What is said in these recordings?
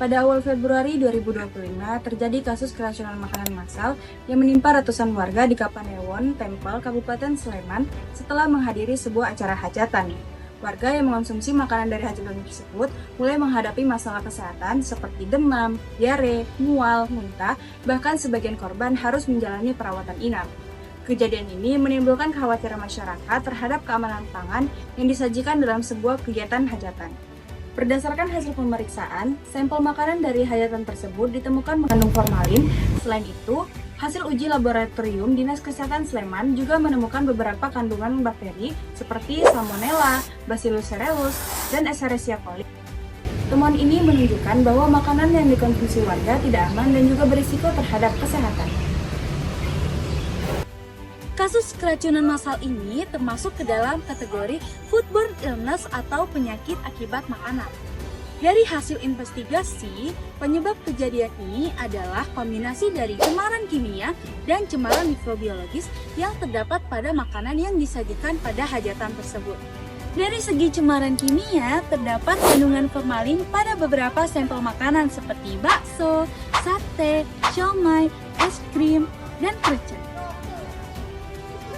Pada awal Februari 2025, terjadi kasus keracunan makanan massal yang menimpa ratusan warga di Kapanewon, Tempel, Kabupaten Sleman setelah menghadiri sebuah acara hajatan. Warga yang mengonsumsi makanan dari hajatan tersebut mulai menghadapi masalah kesehatan seperti demam, diare, mual, muntah, bahkan sebagian korban harus menjalani perawatan inap. Kejadian ini menimbulkan kekhawatiran masyarakat terhadap keamanan pangan yang disajikan dalam sebuah kegiatan hajatan. Berdasarkan hasil pemeriksaan, sampel makanan dari hajatan tersebut ditemukan mengandung formalin. Selain itu, hasil uji laboratorium Dinas Kesehatan Sleman juga menemukan beberapa kandungan bakteri seperti Salmonella, Bacillus cereus, dan Escherichia coli. Temuan ini menunjukkan bahwa makanan yang dikonsumsi warga tidak aman dan juga berisiko terhadap kesehatan. Kasus keracunan massal ini termasuk ke dalam kategori foodborne illness atau penyakit akibat makanan. Dari hasil investigasi, penyebab kejadian ini adalah kombinasi dari cemaran kimia dan cemaran mikrobiologis yang terdapat pada makanan yang disajikan pada hajatan tersebut. Dari segi cemaran kimia, terdapat kandungan formalin pada beberapa sampel makanan seperti bakso, sate, siomay, es krim, dan krecek.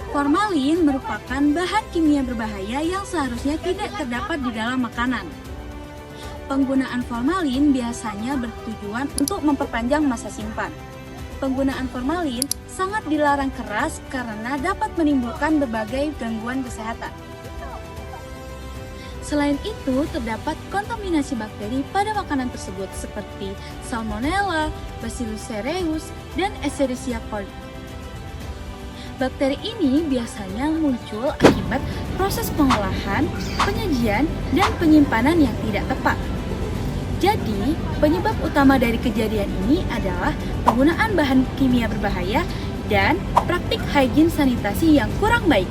Formalin merupakan bahan kimia berbahaya yang seharusnya tidak terdapat di dalam makanan. Penggunaan formalin biasanya bertujuan untuk memperpanjang masa simpan. Penggunaan formalin sangat dilarang keras karena dapat menimbulkan berbagai gangguan kesehatan. Selain itu, terdapat kontaminasi bakteri pada makanan tersebut seperti Salmonella, Bacillus cereus, dan Escherichia coli. Bakteri ini biasanya muncul akibat proses pengolahan, penyajian, dan penyimpanan yang tidak tepat. Jadi, penyebab utama dari kejadian ini adalah penggunaan bahan kimia berbahaya dan praktik higien sanitasi yang kurang baik.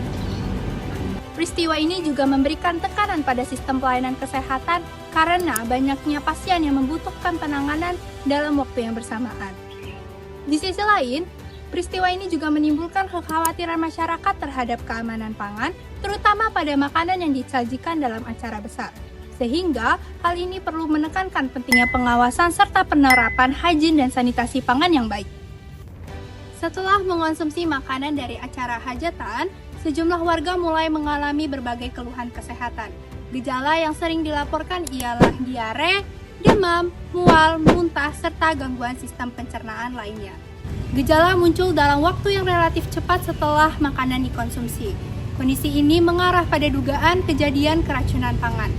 Peristiwa ini juga memberikan tekanan pada sistem pelayanan kesehatan karena banyaknya pasien yang membutuhkan penanganan dalam waktu yang bersamaan. Di sisi lain, peristiwa ini juga menimbulkan kekhawatiran masyarakat terhadap keamanan pangan, terutama pada makanan yang disajikan dalam acara besar. Sehingga, hal ini perlu menekankan pentingnya pengawasan serta penerapan higien dan sanitasi pangan yang baik. Setelah mengonsumsi makanan dari acara hajatan, sejumlah warga mulai mengalami berbagai keluhan kesehatan. Gejala yang sering dilaporkan ialah diare, demam, mual, muntah, serta gangguan sistem pencernaan lainnya. Gejala muncul dalam waktu yang relatif cepat setelah makanan dikonsumsi. Kondisi ini mengarah pada dugaan kejadian keracunan pangan.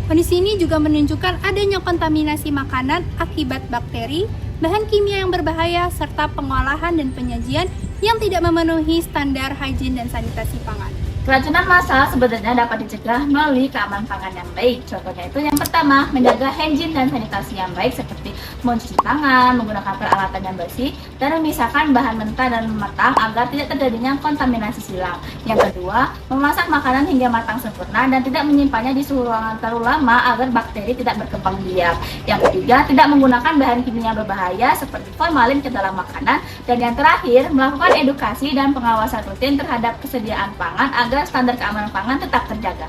Kondisi ini juga menunjukkan adanya kontaminasi makanan akibat bakteri, bahan kimia yang berbahaya, serta pengolahan dan penyajian yang tidak memenuhi standar higien dan sanitasi pangan. Keracunan massal sebenarnya dapat dicegah melalui keamanan pangan yang baik. Contohnya itu yang pertama, menjaga higien dan sanitasi yang baik seperti mencuci tangan, menggunakan peralatan yang bersih, dan memisahkan bahan mentah dan matang agar tidak terjadinya kontaminasi silang. Yang kedua, memasak makanan hingga matang sempurna dan tidak menyimpannya di suhu ruangan terlalu lama agar bakteri tidak berkembang biak. Yang ketiga, tidak menggunakan bahan kimia berbahaya seperti formalin ke dalam makanan. Dan yang terakhir, melakukan edukasi dan pengawasan rutin terhadap kesediaan pangan agar standar keamanan pangan tetap terjaga.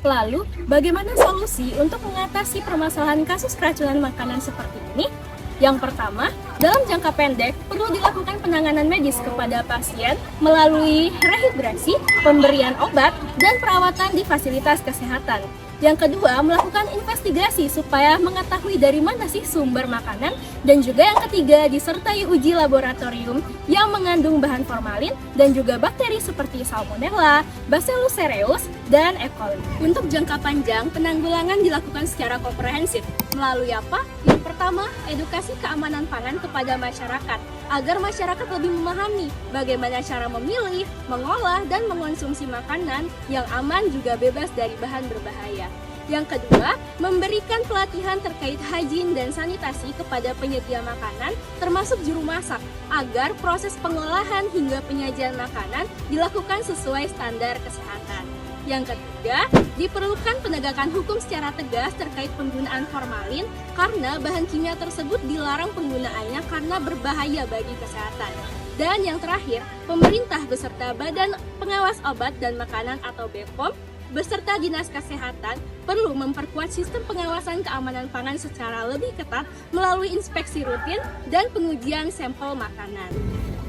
Lalu, bagaimana solusi untuk mengatasi permasalahan kasus keracunan makanan seperti ini? Yang pertama, dalam jangka pendek perlu dilakukan penanganan medis kepada pasien melalui rehidrasi, pemberian obat, dan perawatan di fasilitas kesehatan. Yang kedua, melakukan investigasi supaya mengetahui dari mana sih sumber makanan. Dan juga yang ketiga, disertai uji laboratorium yang mengandung bahan formalin dan juga bakteri seperti Salmonella, Bacillus cereus, dan E. coli. Untuk jangka panjang, penanggulangan dilakukan secara komprehensif. Melalui apa? Yang pertama, edukasi keamanan pangan kepada masyarakat, agar masyarakat lebih memahami bagaimana cara memilih, mengolah, dan mengonsumsi makanan yang aman juga bebas dari bahan berbahaya. Yang kedua, memberikan pelatihan terkait higien dan sanitasi kepada penyedia makanan, termasuk juru masak, agar proses pengolahan hingga penyajian makanan dilakukan sesuai standar kesehatan. Yang ketiga, diperlukan penegakan hukum secara tegas terkait penggunaan formalin karena bahan kimia tersebut dilarang penggunaannya karena berbahaya bagi kesehatan. Dan yang terakhir, pemerintah beserta Badan Pengawas Obat dan Makanan atau BPOM beserta Dinas Kesehatan perlu memperkuat sistem pengawasan keamanan pangan secara lebih ketat melalui inspeksi rutin dan pengujian sampel makanan.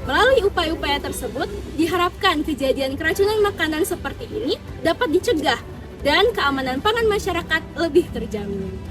Melalui upaya-upaya tersebut, diharapkan kejadian keracunan makanan seperti ini dapat dicegah dan keamanan pangan masyarakat lebih terjamin.